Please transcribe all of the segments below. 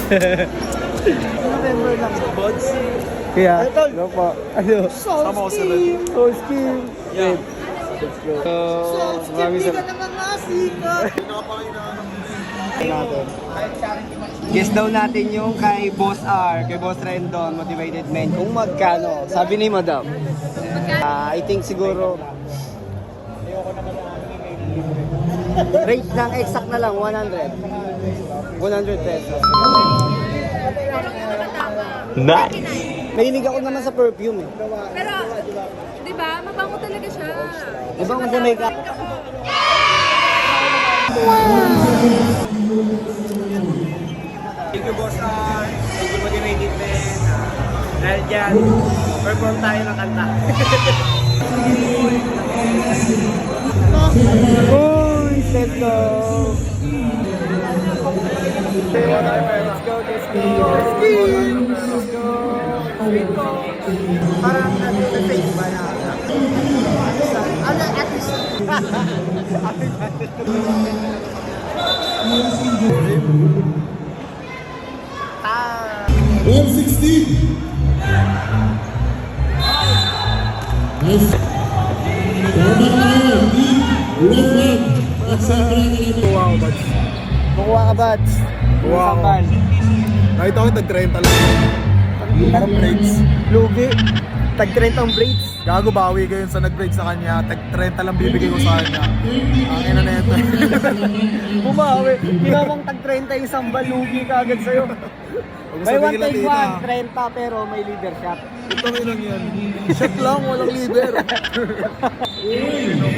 November lang. Bods? Kaya, ano po? Ano? Soul Scheme! Soul Scheme! Yeah. Let's go. Soul Scheme, di ka naman nasikat! Guess daw natin yung kay Boss R, kay Boss Rendon, Motivated Men, kung magkano. Sabi ni Madam. I think siguro range lang, exact na lang, 100 pesos. Nice! Mahilig ako naman sa perfume eh. Pero, di ba, mabango talaga siya. Mabango sa makeup. Thank you, Boss R. Thank you, Motivated Men. Dahil dyan, perform tayo ng kanta. Uy, let's go! Let's go, let's go! Let's go! Sweet ko! Parang nag-face ba na? Ano, at least... Ah! 116. Nice. Wow, Bads. Kukuha ka, Bads. Wow. Sambal. Nakita ko tag-30 lang. Parang braids. Lugi. Tag-30 ang braids. Gago, bawi kayo sa nag-braids sa kanya. Tag-30 lang bibigay ko sa kanya. Ang ina na ito. Bumawi. Ginawang tag-30 yung sambal. Lugi ka agad sa'yo. May one take one, 30 pero may leader shot. Ito may lang yan. Shot lang, walang leader.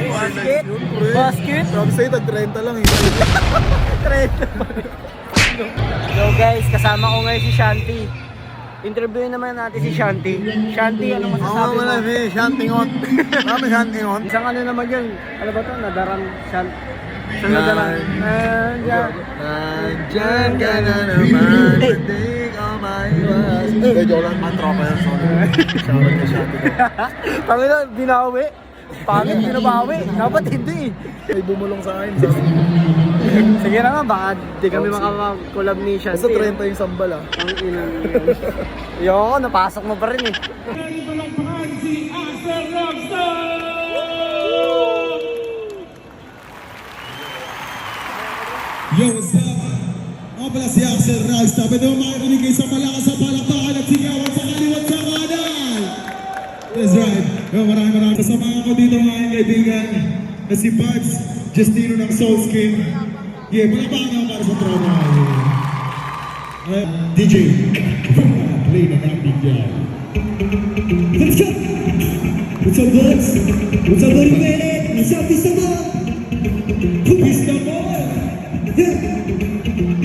Basket? Basket? Sabi sa'yo, tag-30 lang eh. 30 pa rin. So guys, kasama ko ngayon si Shanti. Interviewin naman natin si Shanti. Shanti, ano masasabi mo? si Shantingot. Kami Shantingot. Isang ano naman yun, ano ba ito? Nadarang Shanti. Saan nadarang? Nandyan ka na naman. Patik ang maiwas. Kaya joke lang, tropa yan. Sorry. Shoutout kay Shantingot. Pangina, binawi. Pangit, binabawi. Dapat hindi. May bumulong sa akin. Sabi, Sige na nga, baka di kami makakulab ni Shanti. basta 30 yung sambal ah. Ang ina. Yo, napasok mo pa rin eh. Yo, what's up? Ako pala si Axel Rockstar. Pwede mo makikinig kayo sa malakas sa palakpakan at sigawan sa kaliwat sa kanan. That's right. Yo, maraming kasama ko dito mga kaibigan na si Buds Justino ng Soul Scheme. Yeah, palakpakan ako para sa tropa. DJ, play na natin yan. Let's go! What's up, Buds? What's up, buddy? What's up, Pista mo? Pista mo! Yeah!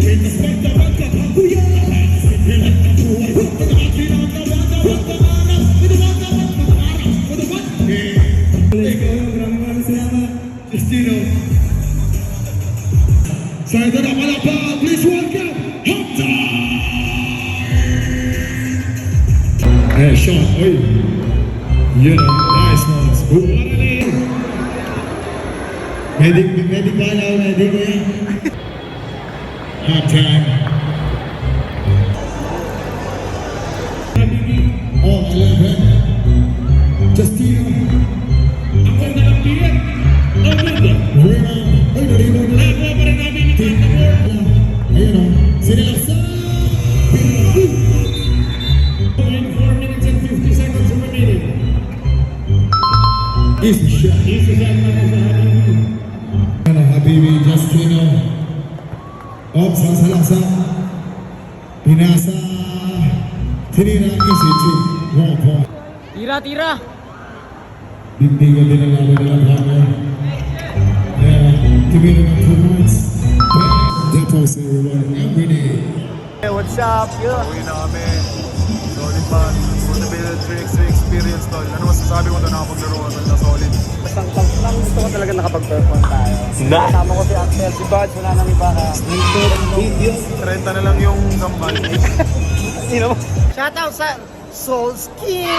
Saya tidak palapa, please welcome Hunter. Shot, oi. Yeah, nice ones. What a name. Medic balaw, medic ya. Half time. Oh, 11. Justino. Ako na lang diyan. Ay, narinig na. Ako pa rin namin yung ayun o. Sinasa. 4 minutes and 50 seconds remaining. Easy shot. Easy shot na Habibi, Justino. Sa salasa. Pinasa. Tinira, easy two. 1 point. Tira! Digdigan din ang laban nila Pablo. Tumira ng 2 points. Depots everyone every day. Hey, what's up? Yun. Uwi na kami. Solid man. Motivated 3x3 experience tol. Ano masasabi mo doon nakapaglaro ka tol na solid? Basta gusto ko talaga nakapag-perform tayo. Kasama ko si Axel, si Buds, wala nang iba ka. 30 na lang yung gambal. Shoutout sa Soul Skin!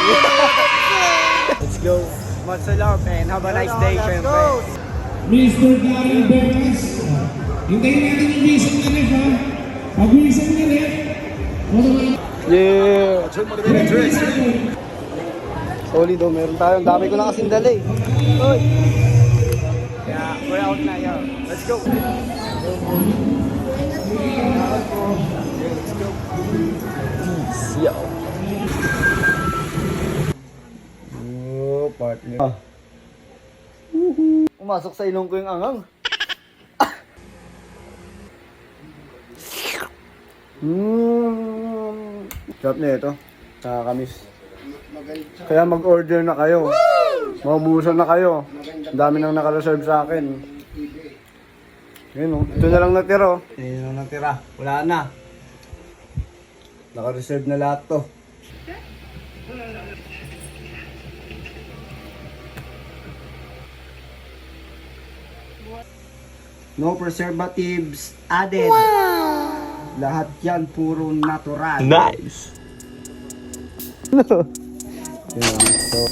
Let's go. Much love and have a nice day, syempre. Mr. Daryl Beras. Hintayin natin yung vision na rin ha. Pag-vision na rin. Yeah! Motivated 3x3. Solid oh, meron tayo. Ang dami ko na kasing dala eh. Oy! Yeah, we're out na yan. Let's go! Yo! Oh, partner. Umasok sa ilong ko yung angang. Sarap na ito. Nakakamiss. Kaya mag-order na kayo. Maubusan na kayo. Ang dami nang naka-reserve sa akin. Yun, ito na lang natira. Ito na lang natira. Wala na. Naka-reserve na lahat to. No preservatives added. Wow! Lahat yan puro natural. Nice! So,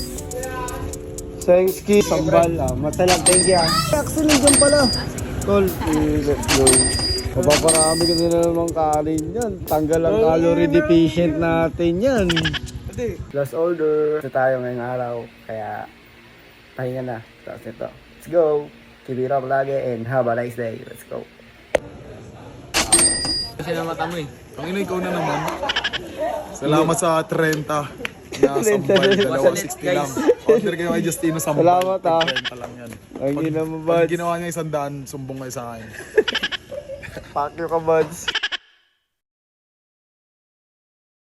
Sengski, sambal, matalag, thank you. Actually, dyan pala. Tol, let's go. Mapaparami ka na naman kanin yan. Tanggal ang calorie deficient natin yan. Last order. Ito tayo ngayong araw, kaya pahinga na. Tapos ito, let's go. Keep it up lagi and have a nice day. Let's go. Kasi na mata mo eh. Ang ina, ikaw na naman. Salamat sa 30. Nasambal, 260 lang. Order kayo kay Justino sambal. Salamat, ah. 30 lang yan. Ang ina mo, Pag Buds. ginawa niya 100, sumbong kayo sa akin. Pakyo ka, Buds.